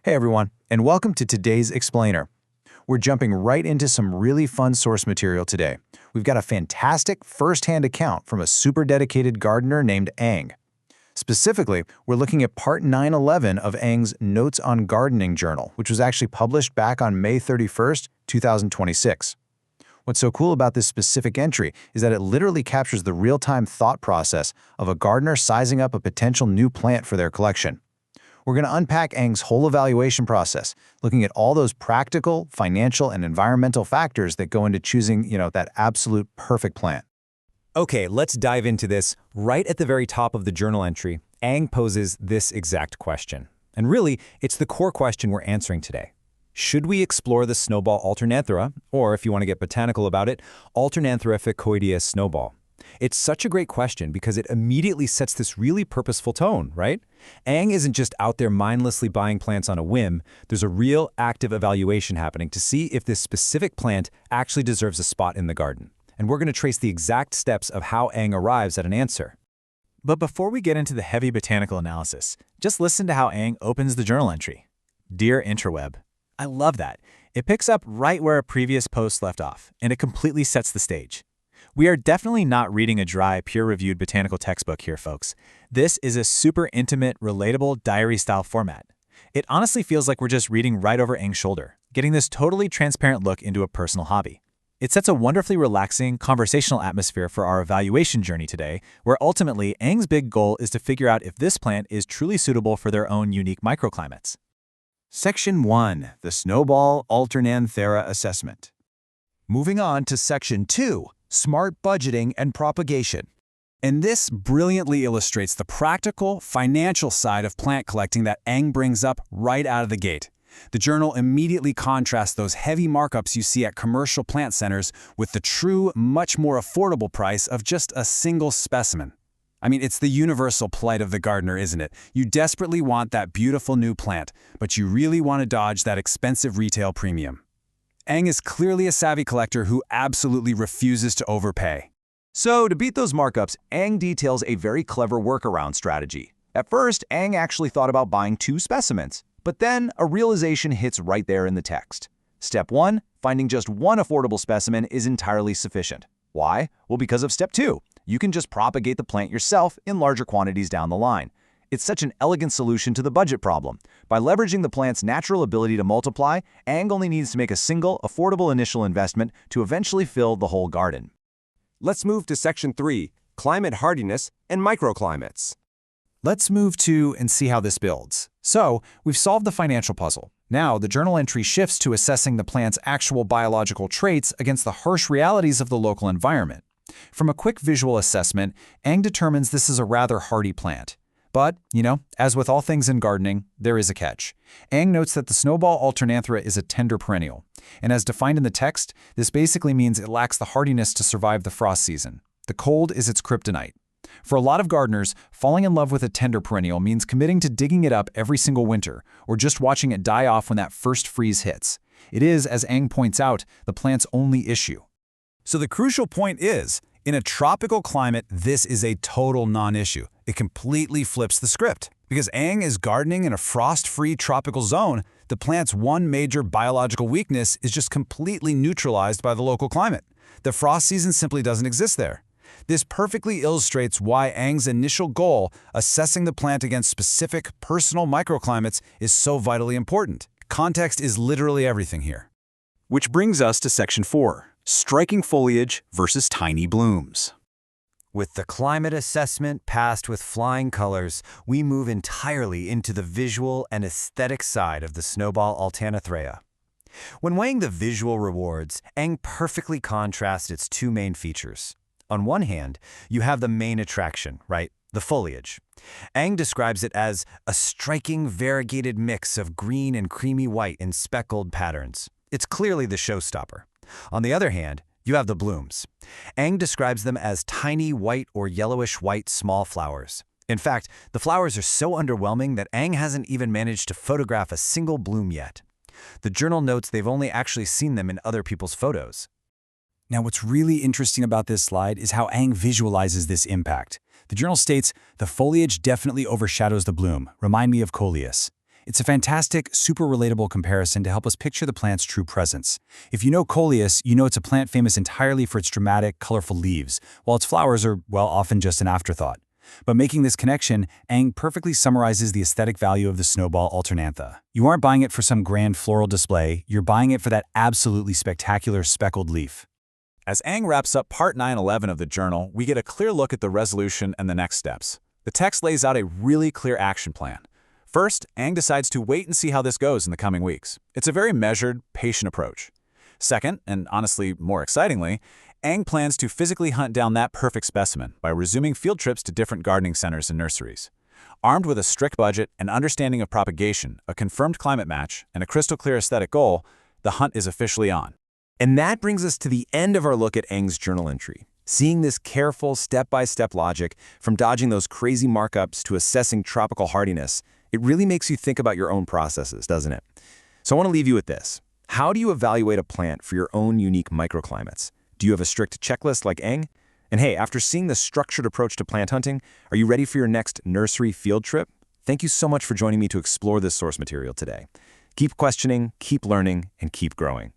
Hey everyone, and welcome to today's Explainer. We're jumping right into some really fun source material today. We've got a fantastic first-hand account from a super dedicated gardener named Ang. Specifically, we're looking at part 911 of Ang's Notes on Gardening journal, which was actually published back on May 31st, 2026. What's so cool about this specific entry is that it literally captures the real-time thought process of a gardener sizing up a potential new plant for their collection. We're going to unpack Ang's whole evaluation process, looking at all those practical, financial, and environmental factors that go into choosing, that absolute perfect plant. Okay, let's dive into this. Right at the very top of the journal entry, Ang poses this exact question. And really, it's the core question we're answering today. Should we explore the Snowball Alternanthera, or if you want to get botanical about it, alternanthera-ficoidea-snowball? It's such a great question because it immediately sets this really purposeful tone, right? Ang isn't just out there mindlessly buying plants on a whim. There's a real active evaluation happening to see if this specific plant actually deserves a spot in the garden. And we're going to trace the exact steps of how Ang arrives at an answer. But before we get into the heavy botanical analysis, just listen to how Ang opens the journal entry. Dear Interweb. I love that. It picks up right where a previous post left off, and it completely sets the stage. We are definitely not reading a dry, peer-reviewed botanical textbook here, folks. This is a super intimate, relatable diary-style format. It honestly feels like we're just reading right over Ang's shoulder, getting this totally transparent look into a personal hobby. It sets a wonderfully relaxing, conversational atmosphere for our evaluation journey today, where ultimately Ang's big goal is to figure out if this plant is truly suitable for their own unique microclimates. Section 1. The Snowball Alternanthera Assessment. Moving on to Section 2. Smart budgeting and propagation. And this brilliantly illustrates the practical, financial side of plant collecting that Ang brings up right out of the gate. The journal immediately contrasts those heavy markups you see at commercial plant centers with the true, much more affordable price of just a single specimen. I mean, it's the universal plight of the gardener, isn't it? You desperately want that beautiful new plant, but you really want to dodge that expensive retail premium. Ang is clearly a savvy collector who absolutely refuses to overpay. So, to beat those markups, Ang details a very clever workaround strategy. At first, Ang actually thought about buying 2 specimens, but then a realization hits right there in the text. Step 1, finding just one affordable specimen is entirely sufficient. Why? Well, because of Step 2. You can just propagate the plant yourself in larger quantities down the line. It's such an elegant solution to the budget problem. By leveraging the plant's natural ability to multiply, Ang only needs to make a single, affordable initial investment to eventually fill the whole garden. Let's move to Section 3, Climate Hardiness and Microclimates. Let's move to and see how this builds. So, we've solved the financial puzzle. Now, the journal entry shifts to assessing the plant's actual biological traits against the harsh realities of the local environment. From a quick visual assessment, Ang determines this is a rather hardy plant. But, as with all things in gardening, there is a catch. Ang notes that the Snowball Alternanthera is a tender perennial. And as defined in the text, this basically means it lacks the hardiness to survive the frost season. The cold is its kryptonite. For a lot of gardeners, falling in love with a tender perennial means committing to digging it up every single winter, or just watching it die off when that first freeze hits. It is, as Ang points out, the plant's only issue. So the crucial point is, in a tropical climate, this is a total non-issue. It completely flips the script. Because Ang is gardening in a frost-free tropical zone, the plant's one major biological weakness is just completely neutralized by the local climate. The frost season simply doesn't exist there. This perfectly illustrates why Ang's initial goal, assessing the plant against specific personal microclimates, is so vitally important. Context is literally everything here. Which brings us to Section 4, Striking Foliage versus Tiny Blooms. With the climate assessment passed with flying colors, we move entirely into the visual and aesthetic side of the Snowball Alternanthera. When weighing the visual rewards, Ang perfectly contrasts its 2 main features. On one hand, you have the main attraction, right? The foliage. Ang describes it as a striking variegated mix of green and creamy white in speckled patterns. It's clearly the showstopper. On the other hand, you have the blooms. Ang describes them as tiny white or yellowish-white small flowers. In fact, the flowers are so underwhelming that Ang hasn't even managed to photograph a single bloom yet. The journal notes they've only actually seen them in other people's photos. Now, what's really interesting about this slide is how Ang visualizes this impact. The journal states, the foliage definitely overshadows the bloom. Remind me of coleus. It's a fantastic, super relatable comparison to help us picture the plant's true presence. If you know Coleus, you know it's a plant famous entirely for its dramatic, colorful leaves, while its flowers are, well, often just an afterthought. But making this connection, Ang perfectly summarizes the aesthetic value of the Snowball Alternanthera. You aren't buying it for some grand floral display, you're buying it for that absolutely spectacular speckled leaf. As Ang wraps up part 911 of the journal, we get a clear look at the resolution and the next steps. The text lays out a really clear action plan. First, Ang decides to wait and see how this goes in the coming weeks. It's a very measured, patient approach. Second, and honestly more excitingly, Ang plans to physically hunt down that perfect specimen by resuming field trips to different gardening centers and nurseries. Armed with a strict budget, an understanding of propagation, a confirmed climate match, and a crystal-clear aesthetic goal, the hunt is officially on. And that brings us to the end of our look at Ang's journal entry. Seeing this careful, step-by-step logic, from dodging those crazy markups to assessing tropical hardiness, it really makes you think about your own processes, doesn't it? So I want to leave you with this. How do you evaluate a plant for your own unique microclimates? Do you have a strict checklist like Ang? And hey, after seeing the structured approach to plant hunting, are you ready for your next nursery field trip? Thank you so much for joining me to explore this source material today. Keep questioning, keep learning, and keep growing.